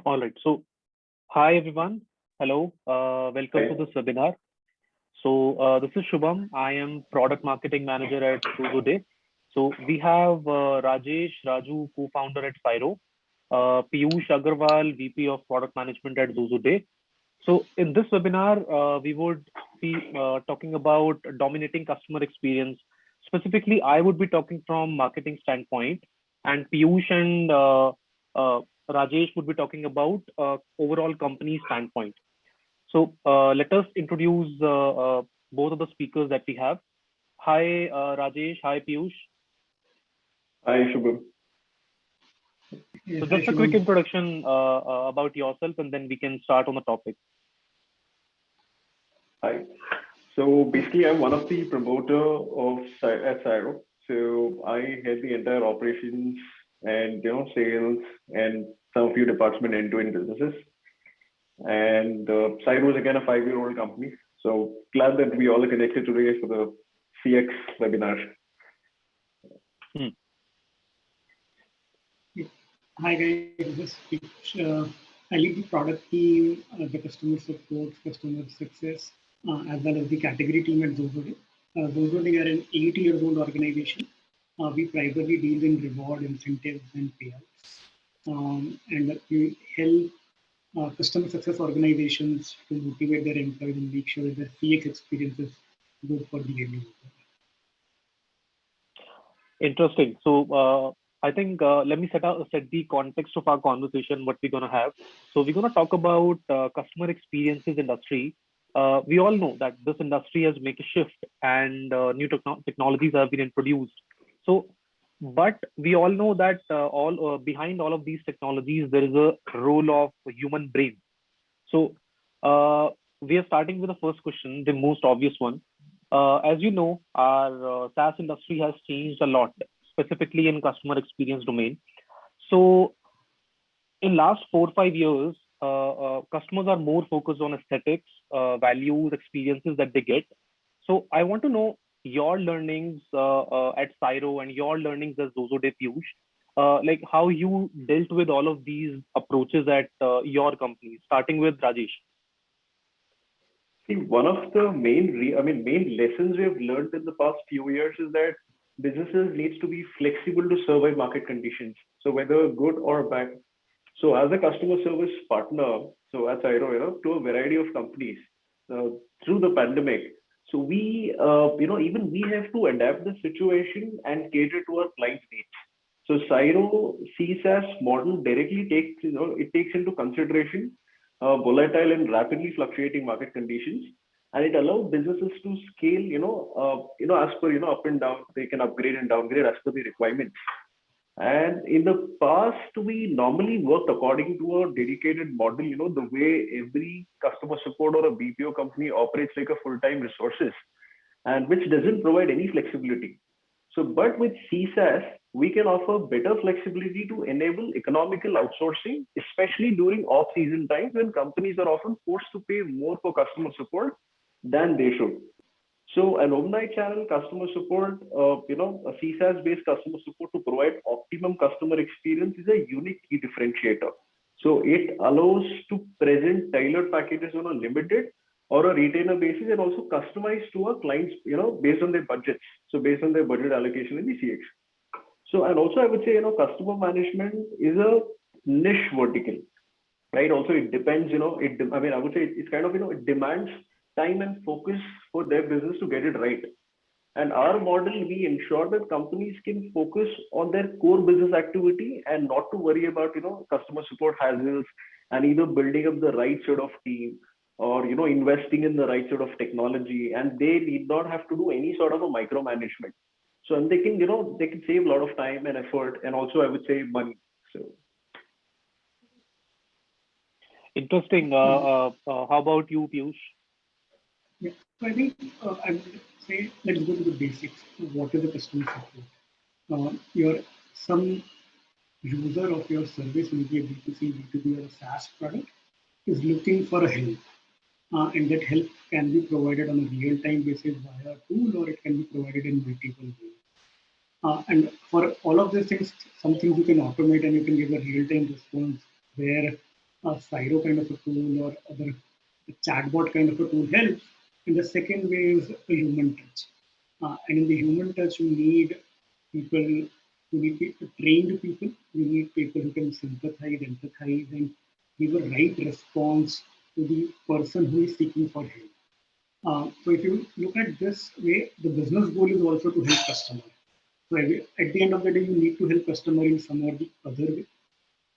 All right. So, hi everyone. Hello. Welcome to Hi. this webinar. This is Shubham. I am product marketing manager at Zozo Day. So, we have Rajesh Raju, co-founder at Cyro, Piyush Agarwal, VP of product management at Zozo Day. So, in this webinar, we would be talking about dominating customer experience. Specifically, I would be talking from marketing standpoint, and Piyush and uh, Rajesh would be talking about overall company standpoint. So, let us introduce both of the speakers that we have. Hi, Rajesh. Hi, Piyush. Hi, Shubham. So, Yes, hi just a quick Shubham. introduction about yourself, and then we can start on the topic. Hi. So basically, I'm one of the promoter of at Cyro. So I head the entire operations and sales and some few department end-to-end businesses. And Cyro is again a 5-year-old company. So glad that we all are connected today for the CX webinar. Hmm. Hi guys, this is Piyush. I lead the product team, the customer support, customer success, as well as the category team at Zozo. Zozo, we are an 8-year-old organization. We primarily deal in reward, incentives, and payouts. And we help customer success organizations to motivate their employees and make sure that the CX experience is good for the end user. Interesting. So, I think let me set the context of our conversation. What we're gonna have. So, we're gonna talk about customer experiences industry. We all know that this industry has made a shift, and new technologies have been introduced. So, but we all know that all behind all of these technologies, there is a role of human brain. So, we are starting with the first question, the most obvious one. As you know, our SaaS industry has changed a lot, specifically in customer experience domain. So, in last 4 or 5 years, customers are more focused on aesthetics, values, experiences that they get. So, I want to know your learnings at Cyro and your learnings as Zozo De Piyush, like how you dealt with all of these approaches at your company, starting with Rajesh. See, one of the main lessons we have learned in the past few years is that businesses needs to be flexible to survive market conditions. So whether good or bad. So as a customer service partner, so at Cyro, to a variety of companies through the pandemic, so we, even we have to adapt the situation and cater to our clients' needs. So Cyro CSaaS model directly takes, it takes into consideration volatile and rapidly fluctuating market conditions, and it allows businesses to scale, as per, up and down. They can upgrade and downgrade as per the requirements. And in the past, we normally worked according to a dedicated model, the way every customer support or a BPO company operates like a full-time resources, and which doesn't provide any flexibility. So, but with CSaaS, we can offer better flexibility to enable economical outsourcing, especially during off-season times when companies are often forced to pay more for customer support than they should. So an omni-channel customer support, a CSaaS-based customer support to provide optimum customer experience is a unique key differentiator. So it allows to present tailored packages on a limited or a retainer basis, and also customize to our clients, based on their budgets. So based on their budget allocation in the CX. So, and also I would say, customer management is a niche vertical, right? Also, it depends, I would say it's kind of, it demands time and focus for their business to get it right. And our model, we ensure that companies can focus on their core business activity and not to worry about, customer support hassles, and either building up the right sort of team, or, investing in the right sort of technology. And they need not have to do any sort of a micromanagement. So, and they can, they can save a lot of time and effort, and also I would say money. So Interesting. How about you, Piyush? Yeah, so I think I would say let's go to the basics. What is the customer support? Your some user of your service, maybe a B2C, B2B, or a SaaS product, is looking for a help, and that help can be provided on a real-time basis via a tool, or it can be provided in multiple ways. And for all of these things, some things you can automate and you can give a real-time response where a Cyro kind of a tool or other chatbot kind of a tool helps. And the second way is a human touch. And in the human touch, you need people, trained people, you need people who can sympathize, empathize, and give a right response to the person who is seeking for help. So if you look at this way, the business goal is also to help customer. So at the end of the day, you need to help customer in some or the other way.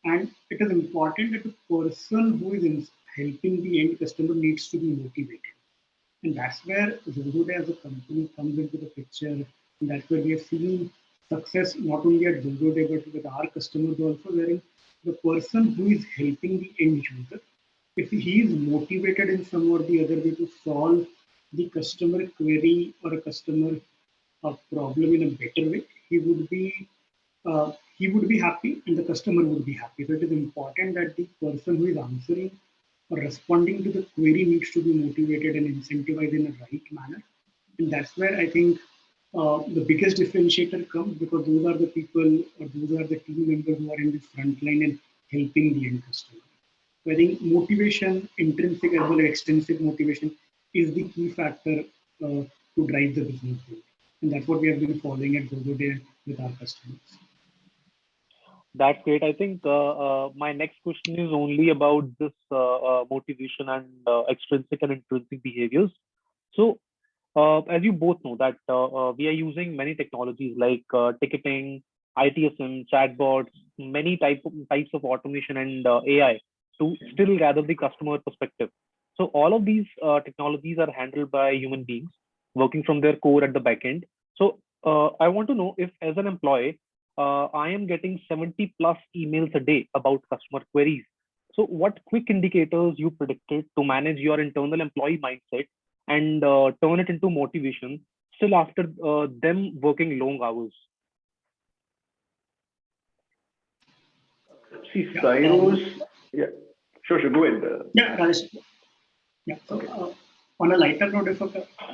And it is important that the person who is helping the end customer needs to be motivated. And that's where Zozo as a company comes into the picture. And that's where we have seen success not only at Zozo but with our customers also, wherein the person who is helping the end user, if he is motivated in some or the other way to solve the customer query or a customer problem in a better way, he would be happy and the customer would be happy. So it is important that the person who is answering or responding to the query needs to be motivated and incentivized in a right manner. And that's where I think the biggest differentiator comes, because those are the people or those are the team members who are in the front line and helping the end customer. So I think motivation, intrinsic as well as extrinsic motivation, is the key factor to drive the business growth. And that's what we have been following at Zozo Day with our customers. That's great. I think my next question is only about this motivation and extrinsic and intrinsic behaviors. So, as you both know, that we are using many technologies like ticketing, ITSM, chatbots, many types of automation and AI to still gather the customer perspective. So, all of these technologies are handled by human beings working from their core at the back end. So, I want to know if, as an employee, I am getting 70 plus emails a day about customer queries. So, what quick indicators you predicted to manage your internal employee mindset and turn it into motivation still after them working long hours? See, Cyros, yeah, sure, go ahead. Yeah, Rajesh. Yeah. So on a lighter note, if a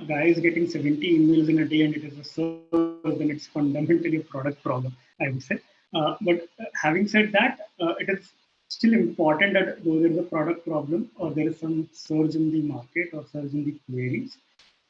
guy is getting 70 emails in a day and it is a service, then it's fundamentally a product problem, I would say. But having said that, it is still important that though there is a product problem or there is some surge in the market or surge in the queries,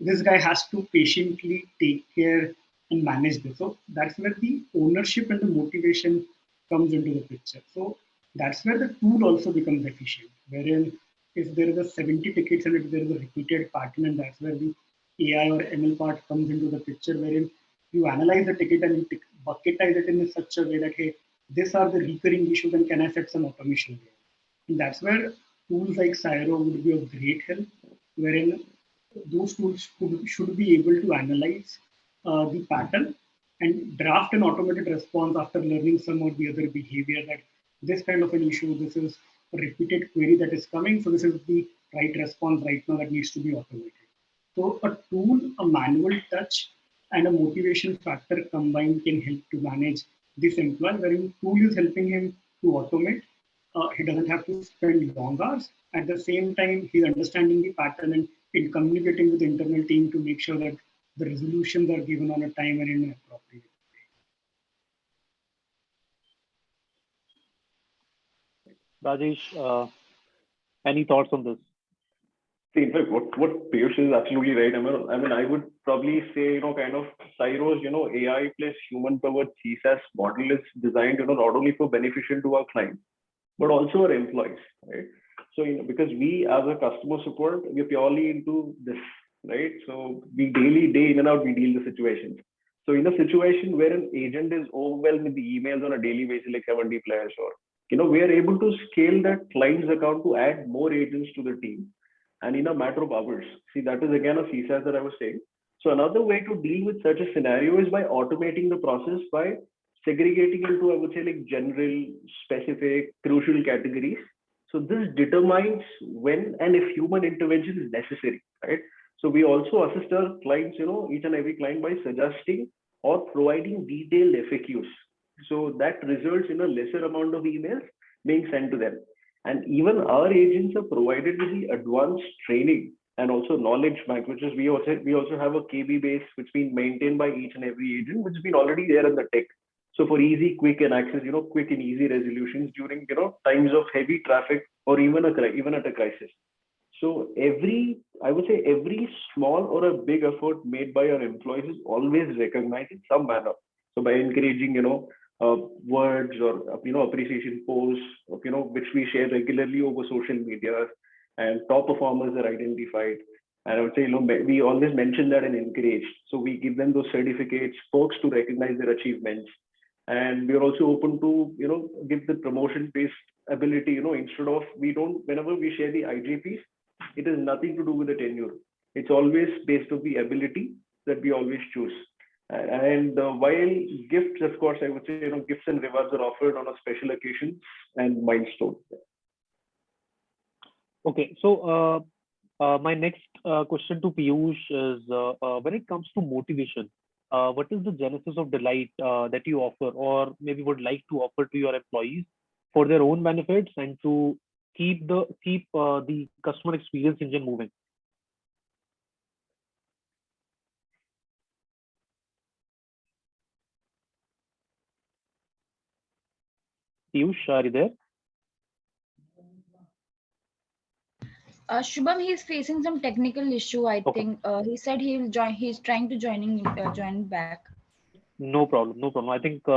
this guy has to patiently take care and manage this. So that's where the ownership and the motivation comes into the picture. So that's where the tool also becomes efficient, wherein if there is a 70 tickets and if there is a repeated pattern, and that's where the AI or ML part comes into the picture, wherein you analyze the ticket and you bucketize it in such a way that, hey, these are the recurring issues and can I set some automation there? And that's where tools like Cyro would be of great help, wherein those tools should be able to analyze the pattern and draft an automated response after learning some of the other behavior, that this kind of an issue, this is a repeated query that is coming, so this is the right response right now that needs to be automated. So a tool, a manual touch, and a motivation factor combined can help to manage this employee, wherein tool is helping him to automate. He doesn't have to spend long hours. At the same time, he's understanding the pattern and in communicating with the internal team to make sure that the resolutions are given on a time and in an appropriate way. Rajesh, any thoughts on this? See, in fact, what Piyush is absolutely right. I mean, I would probably say, kind of Cyros, AI plus human-powered CSaaS model is designed, not only for beneficial to our clients, but also our employees, right? So, because we as a customer support, we're purely into this, right? So we daily, day in and out, we deal the situations. So in a situation where an agent is overwhelmed with the emails on a daily basis, like 70 players, or we are able to scale that client's account to add more agents to the team, and in a matter of hours. See, that is again a CSAS that I was saying. So another way to deal with such a scenario is by automating the process by segregating into, I would say, like general, specific, crucial categories. So this determines when and if human intervention is necessary, right? So we also assist our clients, each and every client by suggesting or providing detailed FAQs. So that results in a lesser amount of emails being sent to them. And even our agents are provided with the advanced training and also knowledge bank, which is we also have a KB base which is being maintained by each and every agent, which has been already there in the tech. So for easy, quick and access, quick and easy resolutions during, times of heavy traffic or even at a crisis. So I would say every small or a big effort made by our employees is always recognized in some manner. So by encouraging, words or, appreciation posts, which we share regularly over social media, and top performers are identified. And I would say, we always mention that and encourage. So we give them those certificates, perks to recognize their achievements. And we are also open to, give the promotion based ability, instead of, whenever we share the IGPs, it has nothing to do with the tenure. It's always based on the ability that we always choose. And while gifts, of course, I would say, gifts and rewards are offered on a special occasion and milestone. Okay, so my next question to Piyush is when it comes to motivation, what is the genesis of delight that you offer, or maybe would like to offer to your employees for their own benefits and to keep the customer experience engine moving? Piyush, are you there? Shubham, he's facing some technical issue. I Okay, think he said he will join. He's trying to join back. no problem, no problem. I think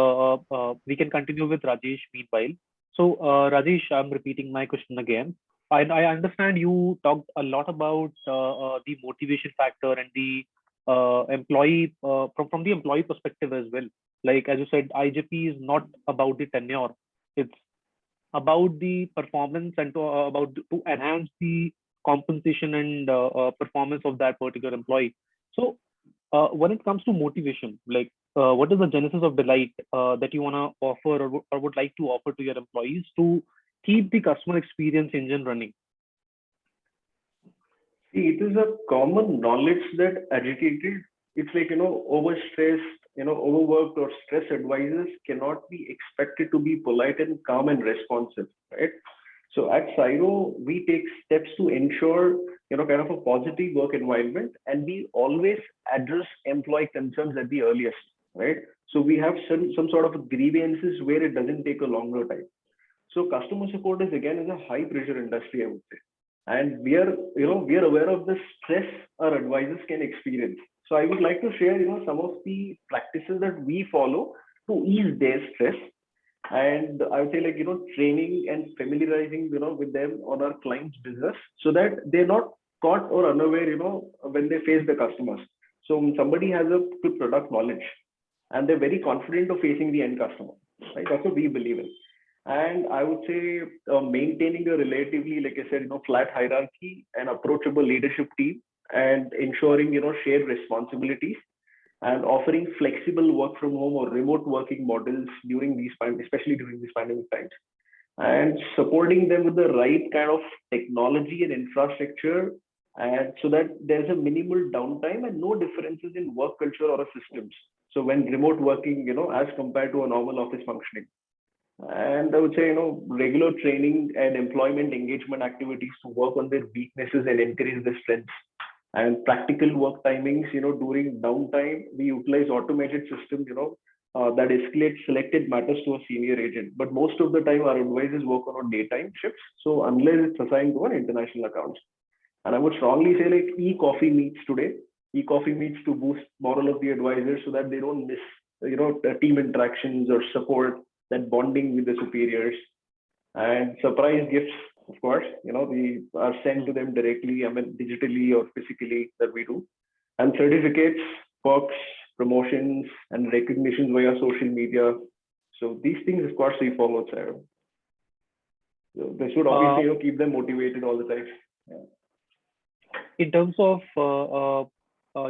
we can continue with Rajesh meanwhile. So, Rajesh, I'm repeating my question again. I understand you talked a lot about the motivation factor and the employee from the employee perspective as well. Like as you said, IGP is not about the tenure; it's about the performance and to enhance the compensation and performance of that particular employee. So when it comes to motivation, like what is the genesis of delight that you want to offer or would like to offer to your employees to keep the customer experience engine running? See, it is a common knowledge that agitated, it's like, overstressed, overworked or stress advisors cannot be expected to be polite and calm and responsive, right? So at Cyro, we take steps to ensure, kind of a positive work environment, and we always address employee concerns at the earliest, right? So we have some sort of grievances where it doesn't take a longer time. So customer support is a high pressure industry, I would say. And we are aware of the stress our advisors can experience. So I would like to share, some of the practices that we follow to ease their stress. And I would say, like, training and familiarizing, with them on our client's business so that they're not caught or unaware, when they face the customers. So when somebody has a good product knowledge and they're very confident of facing the end customer, right? That's what we believe in. And I would say maintaining a relatively, like I said, flat hierarchy and approachable leadership team, and ensuring, shared responsibilities, and offering flexible work from home or remote working models during these times, especially during these pandemic times, and supporting them with the right kind of technology and infrastructure, and so that there's a minimal downtime and no differences in work culture or systems. So when remote working, as compared to a normal office functioning. And I would say, regular training and employment engagement activities to work on their weaknesses and encourage their strengths. And practical work timings, during downtime, we utilize automated systems, that escalate selected matters to a senior agent. But most of the time, our advisors work on daytime shifts. So unless it's assigned to an international account. And I would strongly say, like, e-coffee meets today. E-coffee meets to boost morale of the advisors so that they don't miss, the team interactions or support, that bonding with the superiors. And surprise gifts, of course, we are sent to them directly, I mean, digitally or physically, that we do. And certificates, perks, promotions, and recognitions via social media. So these things, of course, we follow, sir. So this would obviously, keep them motivated all the time. Yeah. In terms of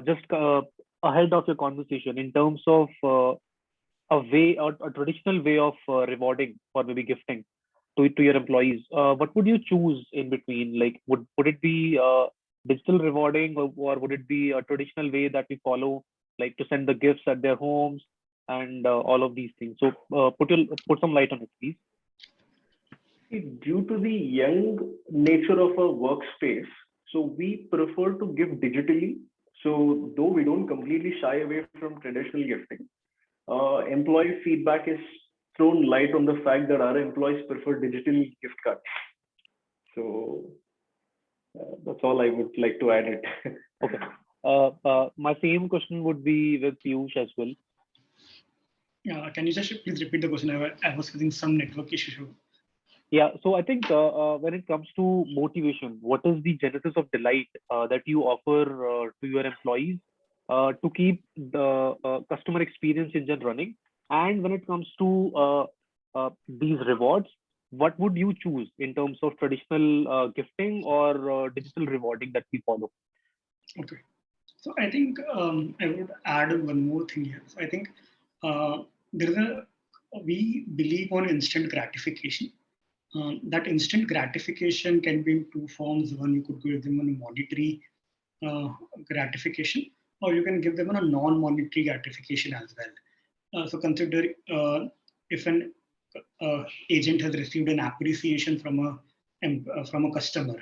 just ahead of your conversation, in terms of a way or a traditional way of rewarding or maybe gifting to your employees, what would you choose in between? Like, would it be digital rewarding, or would it be a traditional way that we follow, like to send the gifts at their homes and all of these things? So put some light on it, please. Due to the young nature of our workspace, so we prefer to give digitally. So though we don't completely shy away from traditional gifting, employee feedback is thrown light on the fact that our employees prefer digital gift cards. So that's all I would like to add it. Okay. My same question would be with Piyush as well. Can you just please repeat the question? I was having some network issue. Yeah, so I think when it comes to motivation, what is the genesis of delight that you offer to your employees to keep the customer experience engine running? And when it comes to these rewards, what would you choose in terms of traditional gifting or digital rewarding that we follow? Okay. So I think I would add one more thing here. So I think we believe on instant gratification. That instant gratification can be in two forms. One, you could give them a monetary gratification, or you can give them a non-monetary gratification as well. So consider if an agent has received an appreciation from a customer,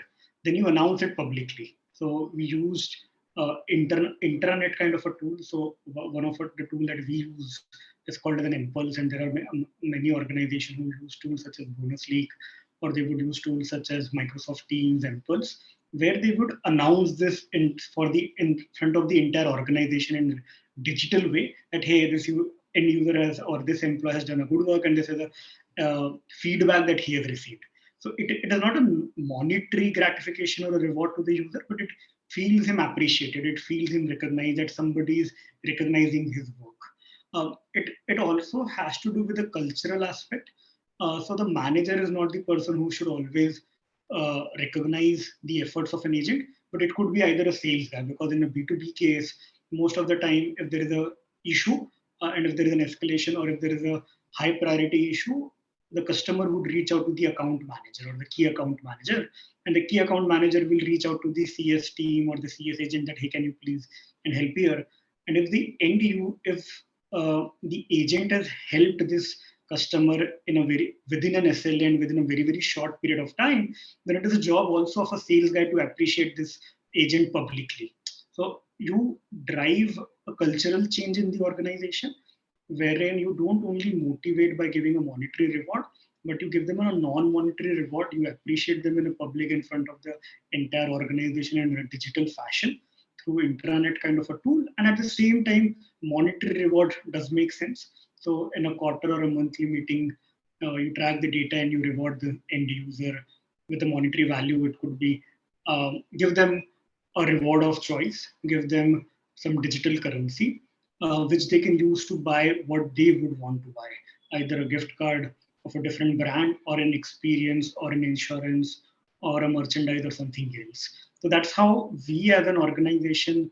then you announce it publicly. So we used intranet kind of a tool. So one of the tool that we use is called as an Impulse, and there are many organizations who use tools such as Bonus League, or they would use tools such as Microsoft Teams, Impulse, where they would announce this in front of the entire organization in a digital way that hey, this end user has or this employee has done a good work, and this is a feedback that he has received. So it is not a monetary gratification or a reward to the user, but it feels him appreciated. It feels him recognized that somebody is recognizing his work. It also has to do with the cultural aspect. So the manager is not the person who should always recognize the efforts of an agent, but it could be either a sales guy, because in a B2B case, most of the time, if there is a issue and if there is an escalation or if there is a high priority issue, the customer would reach out to the account manager or the key account manager, and the key account manager will reach out to the CS team or the CS agent that hey, can you please and help here. And if the agent has helped this customer within an SLA and within a very short period of time, then it is a job also of a sales guy to appreciate this agent publicly. So you drive a cultural change in the organization, wherein you don't only motivate by giving a monetary reward, but you give them a non-monetary reward. You appreciate them in a public in front of the entire organization in a digital fashion through intranet kind of a tool. And at the same time, monetary reward does make sense. So in a quarter or a monthly meeting, you track the data and you reward the end user with a monetary value. It could be give them a reward of choice, give them some digital currency, which they can use to buy what they would want to buy, either a gift card of a different brand or an experience or an insurance or a merchandise or something else. So that's how we as an organization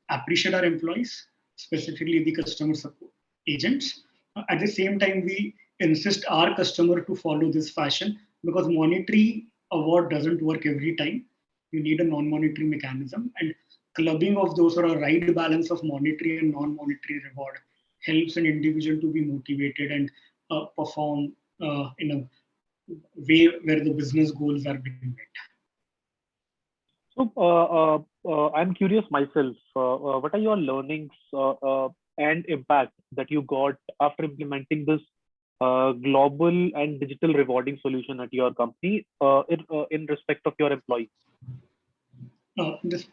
appreciate our employees, specifically the customer support agents. At the same time, we insist our customer to follow this fashion, because monetary award doesn't work every time. You need a non-monetary mechanism, and clubbing of those or a right balance of monetary and non-monetary reward helps an individual to be motivated and perform in a way where the business goals are being met. So I'm curious myself, what are your learnings and impact that you got after implementing this global and digital rewarding solution at your company in respect of your employees?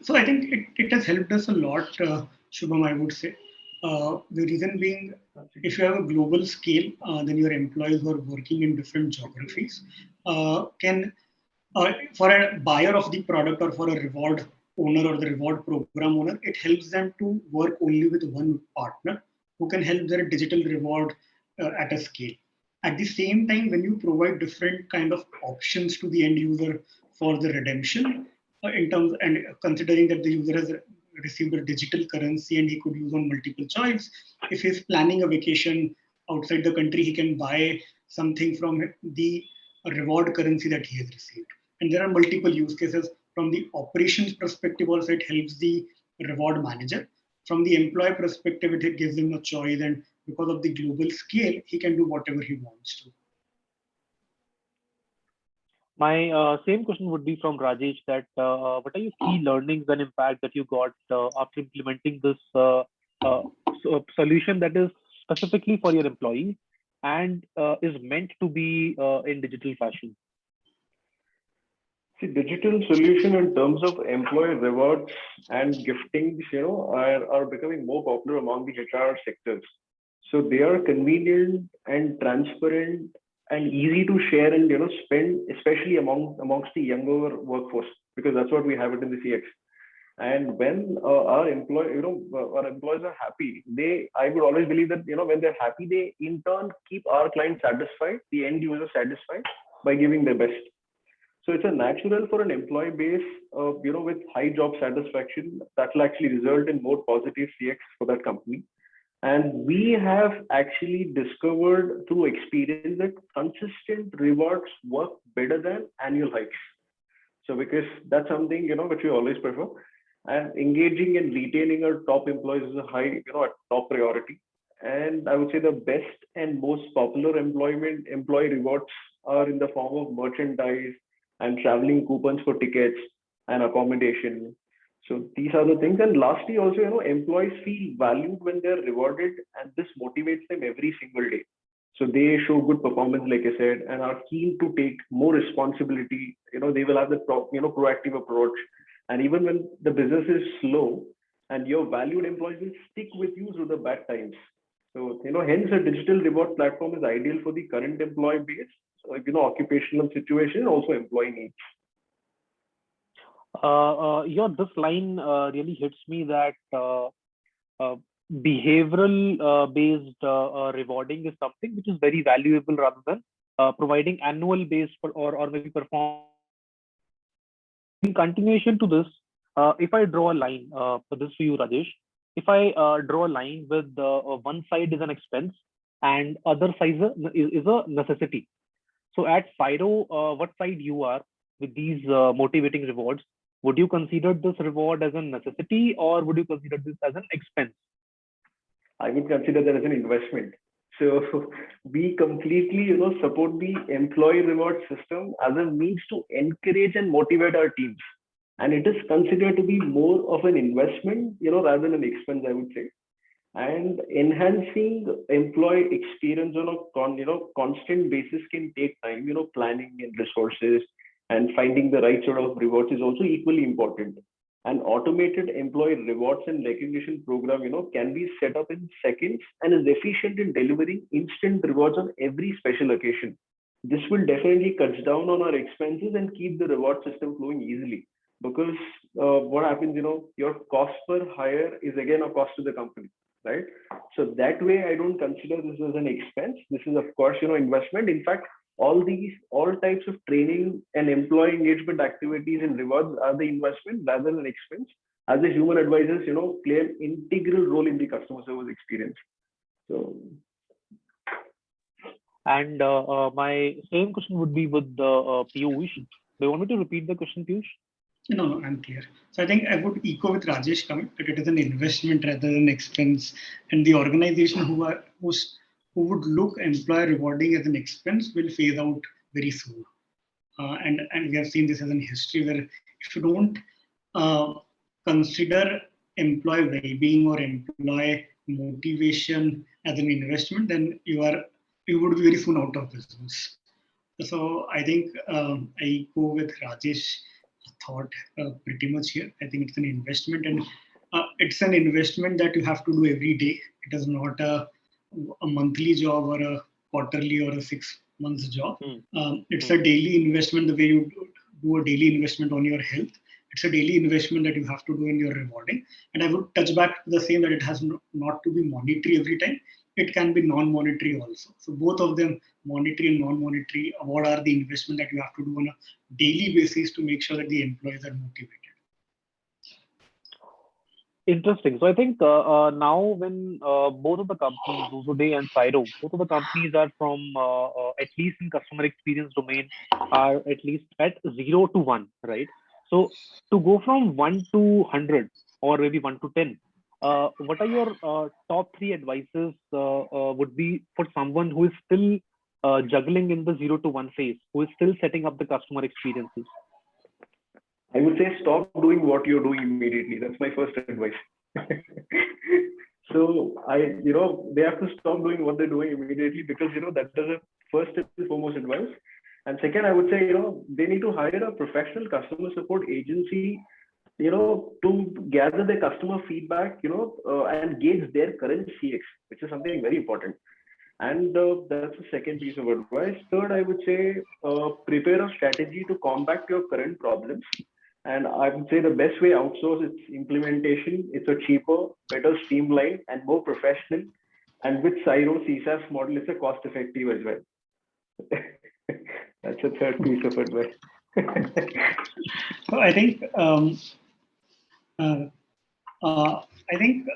So I think it has helped us a lot, Shubham, I would say. The reason being, if you have a global scale, then your employees who are working in different geographies can, for a buyer of the product or for a reward owner or the reward program owner, it helps them to work only with one partner who can help their digital reward at a scale. At the same time, when you provide different kind of options to the end user for the redemption, in terms and considering that the user has received a digital currency and he could use on multiple choice, if he's planning a vacation outside the country, he can buy something from the reward currency that he has received. And there are multiple use cases. From the operations perspective also, it helps the reward manager. From the employee perspective, it gives him a choice, and because of the global scale, he can do whatever he wants to. My same question would be from Rajesh, that what are your key learnings and impact that you got after implementing this solution that is specifically for your employees and is meant to be in digital fashion? See, digital solution in terms of employee rewards and giftings, are becoming more popular among the HR sectors. So they are convenient and transparent and easy to share and spend, especially amongst the younger workforce, because that's what we have it in the CX. And when our employees are happy, I would always believe that when they're happy, they in turn keep our clients satisfied, the end user satisfied by giving their best. So it's a natural for an employee base, with high job satisfaction that will actually result in more positive CX for that company. And we have actually discovered through experience that consistent rewards work better than annual hikes. So because that's something, which we always prefer. And engaging and retaining our top employees is a a top priority. And I would say the best and most popular employee rewards are in the form of merchandise and traveling coupons for tickets and accommodation. So these are the things. And lastly, also, employees feel valued when they're rewarded, and this motivates them every single day. So they show good performance, like I said, and are keen to take more responsibility. They will have the proactive approach. And even when the business is slow, and your valued employees will stick with you through the bad times. So, hence a digital reward platform is ideal for the current employee base, so, occupational situation, and also employee needs. This line really hits me that behavioral based rewarding is something which is very valuable rather than providing annual based or maybe perform. In continuation to this, if I draw a line for this for you, Rajesh, if I draw a line with one side is an expense and other side is a necessity. So at FIRO, what side you are with these motivating rewards? Would you consider this reward as a necessity or would you consider this as an expense? I would consider that as an investment. So we completely, support the employee reward system as a means to encourage and motivate our teams. And it is considered to be more of an investment, rather than an expense, I would say. And enhancing employee experience on a constant basis can take time. Planning and resources and finding the right sort of rewards is also equally important. An automated employee rewards and recognition program, can be set up in seconds and is efficient in delivering instant rewards on every special occasion. This will definitely cut down on our expenses and keep the reward system flowing easily. Because what happens, your cost per hire is again a cost to the company, right? So that way, I don't consider this as an expense. This is, of course, investment. In fact, all types of training and employee engagement activities and rewards are the investment rather than an expense. As the human advisors, play an integral role in the customer service experience. So, and my same question would be with Piyush. Do you want me to repeat the question, Piyush? No, I'm clear. So I think I would echo with Rajesh comment that it is an investment rather than expense, and the organization who would look employer rewarding as an expense will phase out very soon. And we have seen this as an history where if you don't consider employee well-being or employee motivation as an investment, then you would be very soon out of business. So I think I go with Rajesh thought pretty much here. I think it's an investment, and it's an investment that you have to do every day. It is not a monthly job or a quarterly or a 6 months job. It's a daily investment, the way you do a daily investment on your health. It's a daily investment that you have to do in your rewarding. And I would touch back to the same that it has not to be monetary every time. It can be non-monetary also. So both of them, monetary and non-monetary, what are the investment that you have to do on a daily basis to make sure that the employees are motivated? Interesting. So I think now when both of the companies, Zuzode and FIRO, both of the companies are from at least in customer experience domain are at least at 0 to 1, right? So to go from 1 to 100 or maybe 1 to 10, what are your top 3 advices would be for someone who is still juggling in the 0 to 1 phase, who is still setting up the customer experiences? I would say stop doing what you're doing immediately. That's my first advice. So they have to stop doing what they're doing immediately, because that is a first and foremost advice. And second, I would say they need to hire a professional customer support agency, to gather their customer feedback, and gauge their current CX, which is something very important. And that's the second piece of advice. Third, I would say prepare a strategy to combat your current problems. And I would say the best way outsource its implementation. It's a cheaper, better streamlined, and more professional. And with Cyro CSAS model, it's a cost effective as well. That's a third piece of advice. So I think uh, I think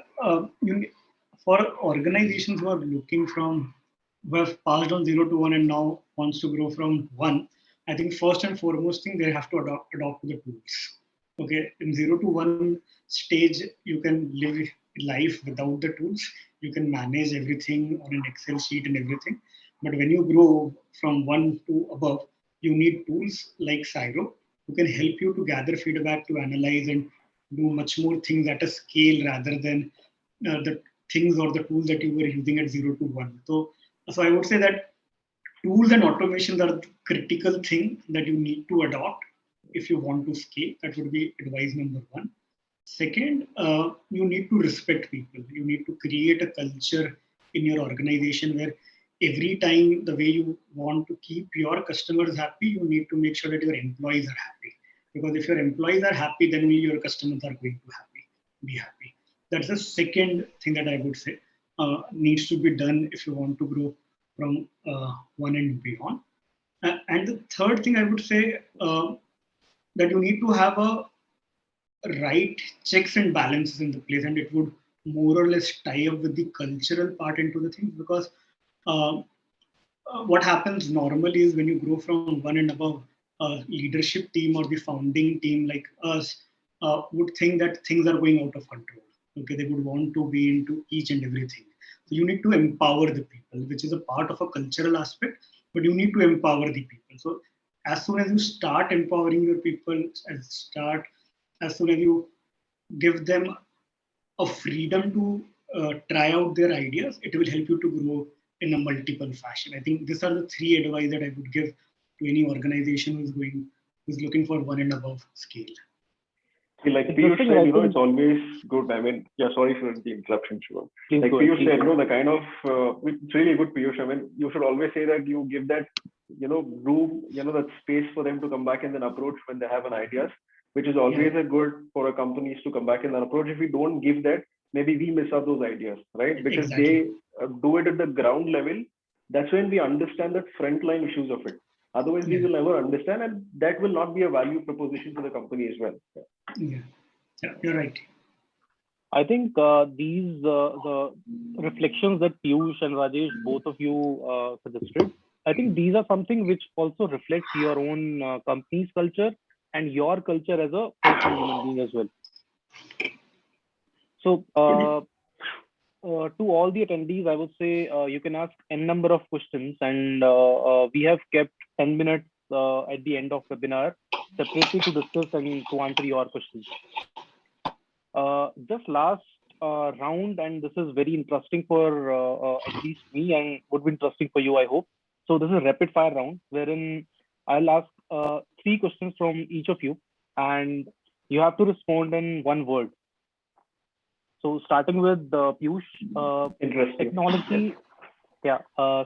for organizations who are looking who have passed on 0 to 1 and now wants to grow from 1, I think first and foremost thing, they have to adopt the tools. Okay, in 0 to 1 stage, you can live life without the tools. You can manage everything on an Excel sheet and everything. But when you grow from 1 to above, you need tools like Cyro, who can help you to gather feedback, to analyze and do much more things at a scale rather than the things or the tools that you were using at 0 to 1. So I would say that tools and automations are the critical thing that you need to adopt if you want to scale. That would be advice number 1. Second, you need to respect people. You need to create a culture in your organization where every time the way you want to keep your customers happy, you need to make sure that your employees are happy. Because if your employees are happy, then only your customers are going to be happy. That's the second thing that I would say needs to be done if you want to grow from 1 and beyond. And the third thing I would say that you need to have a right checks and balances in the place, and it would more or less tie up with the cultural part into the things, because uh, what happens normally is when you grow from 1 and above, leadership team or the founding team like us would think that things are going out of control. Okay, they would want to be into each and everything. So you need to empower the people, which is a part of a cultural aspect, but you need to empower the people. So as soon as you start empowering your people, as soon as you give them a freedom to try out their ideas, it will help you to grow in a multiple fashion. I think these are the 3 advice that I would give to any organization who's looking for 1 and above scale. See, like Piyush said, it's always good. I mean, yeah, sorry for the interruption, Shivam. Like Piyush said, the kind of, it's really good, Piyush. I mean, you should always say that you give that, room, that space for them to come back and then approach when they have an ideas, which is always a good for a companies to come back and then approach. If we don't give that, maybe we miss out those ideas, right? Because they do it at the ground level. That's when we understand the frontline issues of it. Otherwise, we will never understand, and that will not be a value proposition to the company as well. Yeah, you're right. I think these the reflections that Piyush and Rajesh, both of you suggested, I think these are something which also reflects your own company's culture and your culture as a personal human being as well. So to all the attendees, I would say you can ask n number of questions, and we have kept 10 minutes at the end of webinar separately to discuss and to answer your questions. Just last round, and this is very interesting for at least me and would be interesting for you, I hope. So this is a rapid fire round wherein I'll ask 3 questions from each of you, and you have to respond in 1 word. So starting with Piyush, technology. Yeah,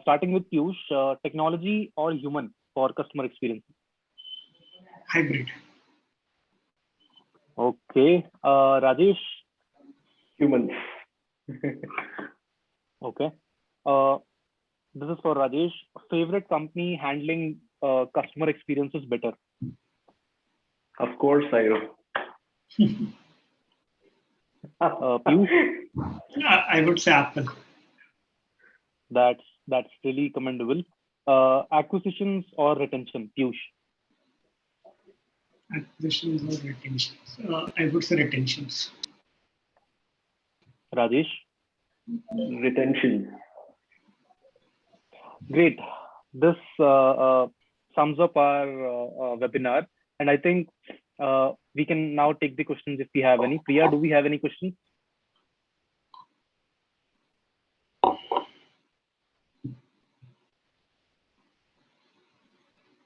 starting with Piyush, technology or human for customer experience? Hybrid. Okay, Rajesh. Humans. Okay. This is for Rajesh. Favorite company handling customer experiences better? Of course, Cyro. Piyush? I would say Apple. That's really commendable. Acquisitions or retention, Piyush? Acquisitions or retentions? I would say retentions. Rajesh? Retention. Great. This sums up our webinar, and I think we can now take the questions if we have any. Priya, do we have any questions?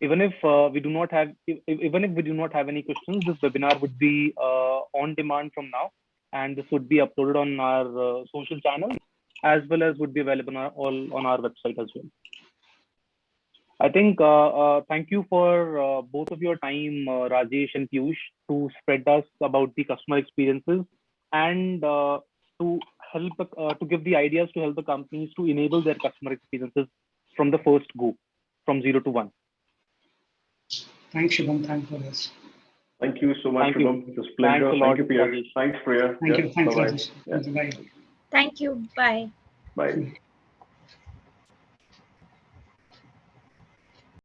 Even if we do not have, even if we do not have any questions, this webinar would be on demand from now, and this would be uploaded on our social channels as well as would be available all on our website as well. I think thank you for both of your time, Rajesh and Piyush, to spread us about the customer experiences and to help to give the ideas to help the companies to enable their customer experiences from the first go, from 0 to 1. Thanks, Shubham. Thanks for this. Thank you so much, Thank you. Shubham. It was a pleasure. Thanks a lot, Thank you, Pierre. Rajesh. Thanks, Priya. Thank you. Thanks, Bye-bye. Rajesh. Yeah. Bye. Thank you. Bye. Bye.